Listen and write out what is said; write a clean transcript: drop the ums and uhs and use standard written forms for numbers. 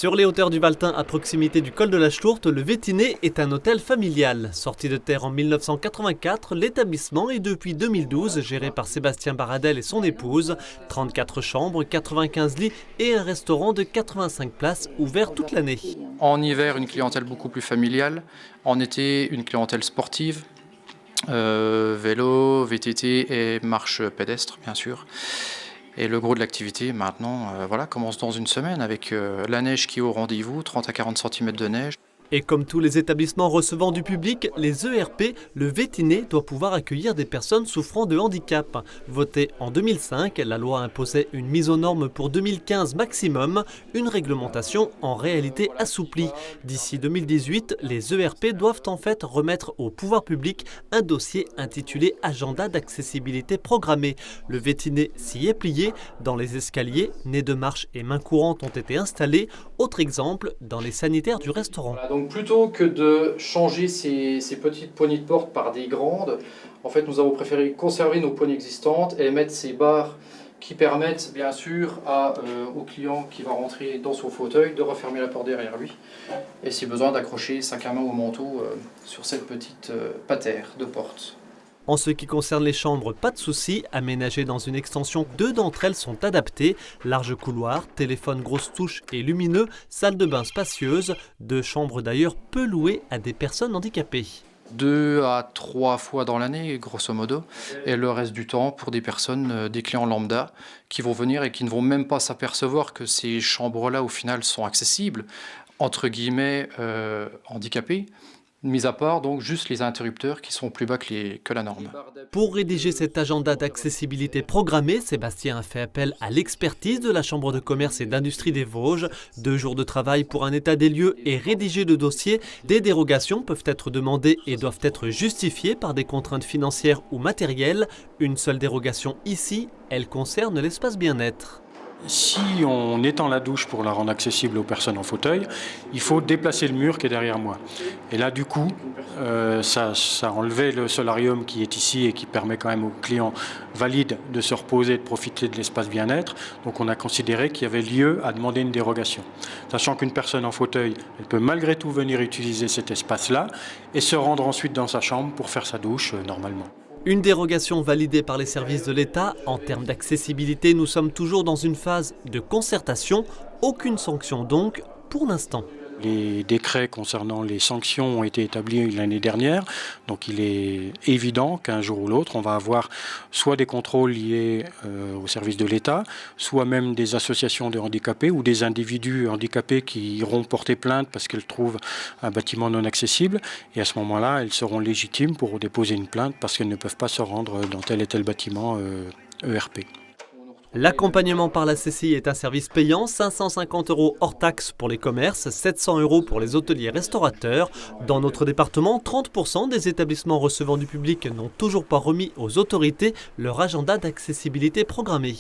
Sur les hauteurs du Valtin, à proximité du col de la Chlourte, le Vétiné est un hôtel familial. Sorti de terre en 1984, l'établissement est depuis 2012 géré par Sébastien Baradel et son épouse. 34 chambres, 95 lits et un restaurant de 85 places ouvert toute l'année. En hiver, une clientèle beaucoup plus familiale. En été, une clientèle sportive. Vélo, VTT et marche pédestre, bien sûr. Et le gros de l'activité, maintenant, commence dans une semaine avec la neige qui est au rendez-vous, 30 à 40 cm de neige. Et comme tous les établissements recevant du public, les ERP, le Vétiné doit pouvoir accueillir des personnes souffrant de handicap. Votée en 2005, la loi imposait une mise aux normes pour 2015 maximum, une réglementation en réalité assouplie. D'ici 2018, les ERP doivent en fait remettre au pouvoir public un dossier intitulé Agenda d'accessibilité programmée. Le Vétiné s'y est plié. Dans les escaliers, nez de marche et mains courantes ont été installés. Autre exemple, dans les sanitaires du restaurant. Donc plutôt que de changer ces petites poignées de porte par des grandes, en fait nous avons préféré conserver nos poignées existantes et mettre ces barres qui permettent bien sûr au client qui va rentrer dans son fauteuil de refermer la porte derrière lui et si besoin d'accrocher sac à main ou manteau sur cette petite patère de porte. En ce qui concerne les chambres, pas de souci, aménagées dans une extension, 2 d'entre elles sont adaptées. Large couloir, téléphone grosse touche et lumineux, salle de bain spacieuse, 2 chambres d'ailleurs peu louées à des personnes handicapées. 2 à 3 fois dans l'année, grosso modo, et le reste du temps pour des personnes, des clients lambda, qui vont venir et qui ne vont même pas s'apercevoir que ces chambres-là, au final, sont accessibles, entre guillemets, handicapés. Mis à part donc juste les interrupteurs qui sont plus bas que la norme. Pour rédiger cet agenda d'accessibilité programmé, Sébastien a fait appel à l'expertise de la Chambre de commerce et d'industrie des Vosges. 2 jours de travail pour un état des lieux et rédiger le dossier. Des dérogations peuvent être demandées et doivent être justifiées par des contraintes financières ou matérielles. Une seule dérogation ici, elle concerne l'espace bien-être. Si on étend la douche pour la rendre accessible aux personnes en fauteuil, il faut déplacer le mur qui est derrière moi. Et là, du coup, ça enlevait le solarium qui est ici et qui permet quand même aux clients valides de se reposer et de profiter de l'espace bien-être. Donc on a considéré qu'il y avait lieu à demander une dérogation. Sachant qu'une personne en fauteuil, elle peut malgré tout venir utiliser cet espace-là et se rendre ensuite dans sa chambre pour faire sa douche normalement. Une dérogation validée par les services de l'État. En termes d'accessibilité, nous sommes toujours dans une phase de concertation. Aucune sanction donc pour l'instant. Les décrets concernant les sanctions ont été établis l'année dernière, donc il est évident qu'un jour ou l'autre, on va avoir soit des contrôles liés au service de l'État, soit même des associations de handicapés ou des individus handicapés qui iront porter plainte parce qu'elles trouvent un bâtiment non accessible. Et à ce moment-là, elles seront légitimes pour déposer une plainte parce qu'elles ne peuvent pas se rendre dans tel et tel bâtiment ERP. L'accompagnement par la CCI est un service payant, 550 € hors taxe pour les commerces, 700 € pour les hôteliers restaurateurs. Dans notre département, 30% des établissements recevant du public n'ont toujours pas remis aux autorités leur agenda d'accessibilité programmé.